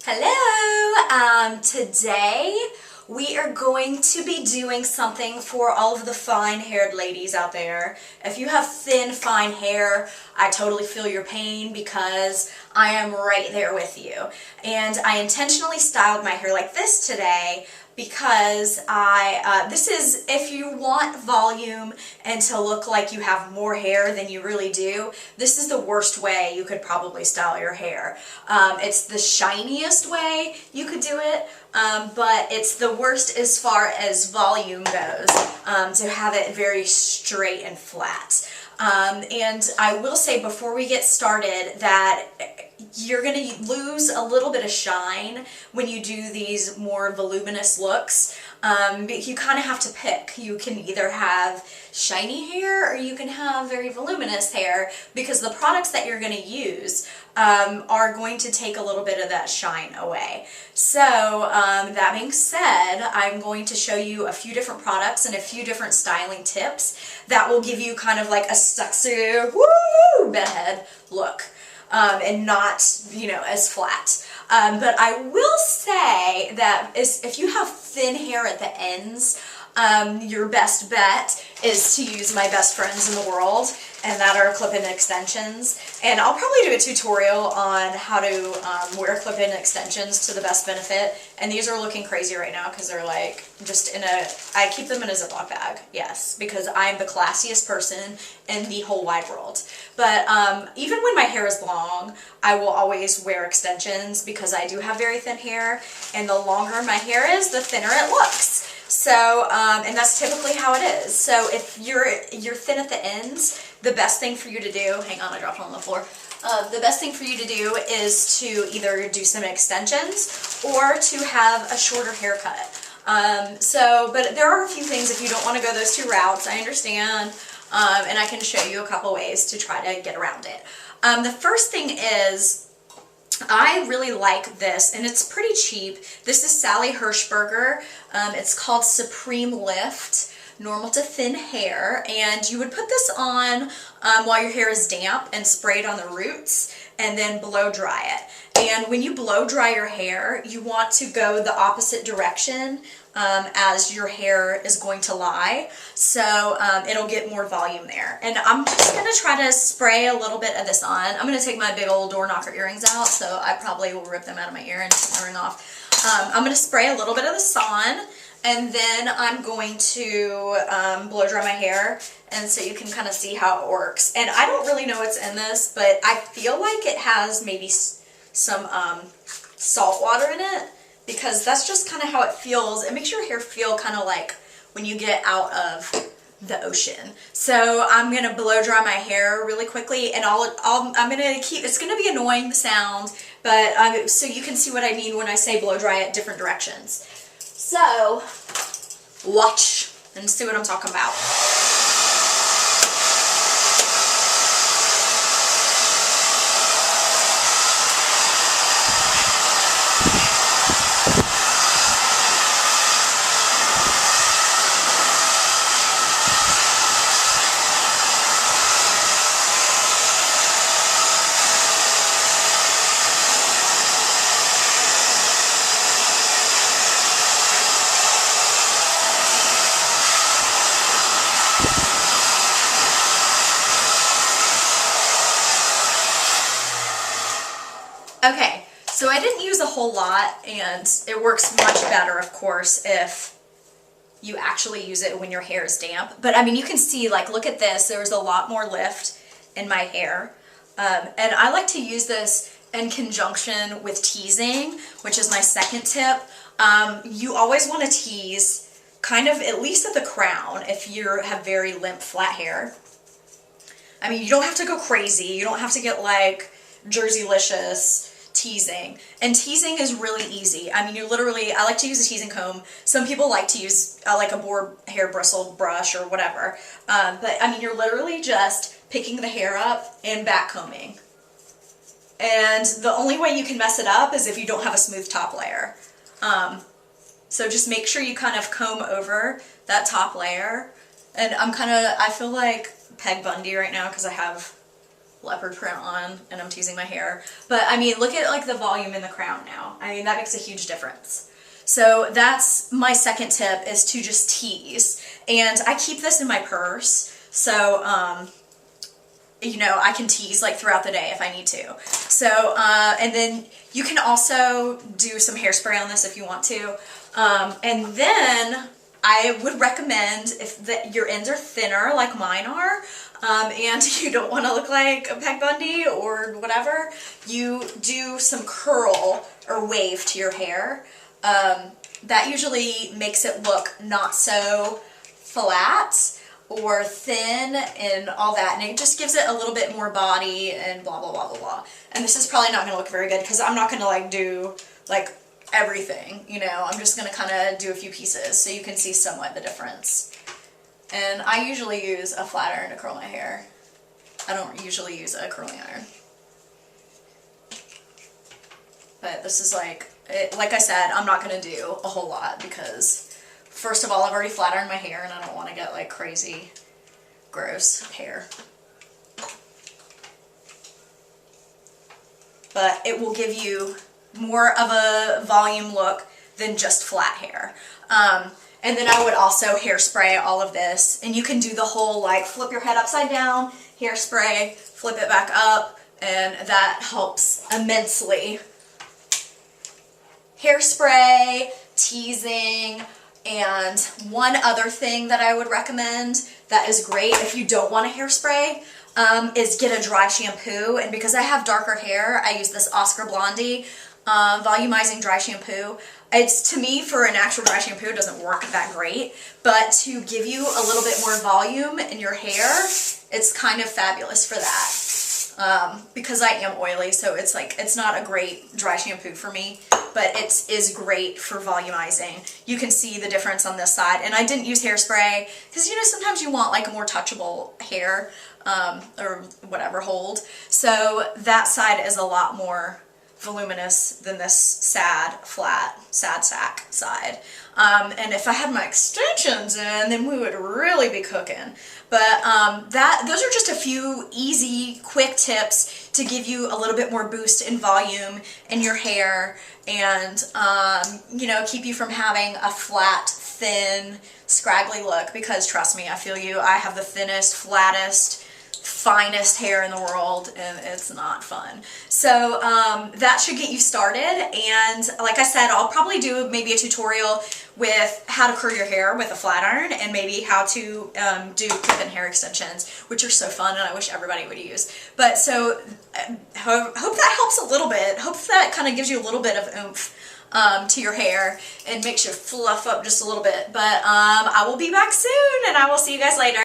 Hello! Today we are going to be doing something for all of the fine-haired ladies out there. If you have thin, fine hair, I totally feel your pain because I am right there with you. And I intentionally styled my hair like this today because this is if you want volume and to look like you have more hair than you really do, this is the worst way you could probably style your hair. It's the shiniest way you could do it, but it's the worst as far as volume goes, to have it very straight and flat. And I will say before we get started that you're going to lose a little bit of shine when you do these more voluminous looks. You kind of have to pick. You can either have shiny hair or you can have very voluminous hair because the products that you're going to use are going to take a little bit of that shine away. So that being said, I'm going to show you a few different products and a few different styling tips that will give you kind of like a sexy woo bedhead look. And not, as flat. But I will say that if you have thin hair at the ends, your best bet is to use my best friends in the world, and that are clip-in extensions. And I'll probably do a tutorial on how to wear clip-in extensions to the best benefit. And these are looking crazy right now because they're like just I keep them in a Ziploc bag, yes, because I'm the classiest person in the whole wide world. But even when my hair is long, I will always wear extensions because I do have very thin hair, and the longer my hair is, the thinner it looks. So, and that's typically how it is. So if you're thin at the ends, the best thing for you to do, hang on, I dropped it on the floor. The best thing for you to do is to either do some extensions or to have a shorter haircut. But there are a few things if you don't want to go those two routes, I understand. And I can show you a couple ways to try to get around it. The first thing is, I really like this, and it's pretty cheap. This is Sally Hirschberger. It's called Supreme Lift, normal to thin hair, and you would put this on while your hair is damp and spray it on the roots and then blow dry it. And when you blow dry your hair, you want to go the opposite direction as your hair is going to lie, so it'll get more volume there. And I'm just going to try to spray a little bit of this on. I'm going to take my big old door knocker earrings out, so I probably will rip them out of my ear and take my ring off. I'm going to spray a little bit of this on, and then I'm going to blow dry my hair, and so you can kind of see how it works. And I don't really know what's in this, but I feel like it has maybe some salt water in it, because that's just kind of how it feels. It makes your hair feel kind of like when you get out of the ocean. So I'm going to blow dry my hair really quickly, and I'm going to keep, it's going to be annoying, the sound, but so you can see what I mean when I say blow dry it different directions. So watch and see what I'm talking about. Okay, so I didn't use a whole lot, and it works much better, of course, if you actually use it when your hair is damp. But I mean, you can see, like, look at this, there was a lot more lift in my hair. And I like to use this in conjunction with teasing, which is my second tip. You always want to tease kind of at least at the crown if you have very limp, flat hair. I mean, you don't have to go crazy. You don't have to get like Jerseylicious teasing. And teasing is really easy. I mean, you literally, I like to use a teasing comb. Some people like to use like a boar hair bristle brush or whatever. But I mean, you're literally just picking the hair up and back combing. And the only way you can mess it up is if you don't have a smooth top layer. So just make sure you kind of comb over that top layer. And I feel like Peg Bundy right now because I have leopard print on and I'm teasing my hair. But I mean, look at like the volume in the crown now. I mean, that makes a huge difference. So that's my second tip, is to just tease. And I keep this in my purse. So, you know, I can tease like throughout the day if I need to. So, and then you can also do some hairspray on this if you want to. And then I would recommend, if your ends are thinner like mine are, and you don't want to look like a Peg Bundy or whatever, you do some curl or wave to your hair. That usually makes it look not so flat or thin and all that, and it just gives it a little bit more body and blah blah blah blah blah. And this is probably not going to look very good because I'm not going to like do like everything, you know. I'm just going to kind of do a few pieces so you can see somewhat the difference. And I usually use a flat iron to curl my hair. I don't usually use a curling iron. But this is like I said, I'm not going to do a whole lot because first of all, I've already flat ironed my hair and I don't want to get like crazy gross hair. But it will give you more of a volume look than just flat hair. And then I would also hairspray all of this, and you can do the whole like flip your head upside down, hairspray, flip it back up, and that helps immensely. Hairspray, teasing, and one other thing that I would recommend that is great if you don't want a hairspray is get a dry shampoo. And because I have darker hair, I use this Oscar Blondie Volumizing Dry Shampoo. It's, to me, for a natural dry shampoo, it doesn't work that great, but to give you a little bit more volume in your hair, it's kind of fabulous for that. Because I am oily, so it's like, it's not a great dry shampoo for me, but it is great for volumizing. You can see the difference on this side, and I didn't use hairspray, because you know, sometimes you want like a more touchable hair, or whatever, hold. So that side is a lot more voluminous than this sad, flat, sad sack side. And if I had my extensions in, then we would really be cooking. But those are just a few easy, quick tips to give you a little bit more boost in volume in your hair, and you know, keep you from having a flat, thin, scraggly look. Because trust me, I feel you. I have the thinnest, flattest, finest hair in the world, and it's not fun. So that should get you started. And like I said, I'll probably do maybe a tutorial with how to curl your hair with a flat iron, and maybe how to do clip-in hair extensions, which are so fun and I wish everybody would use. But so hope that helps a little bit. Hope that kind of gives you a little bit of oomph to your hair and makes you fluff up just a little bit. But I will be back soon, and I will see you guys later.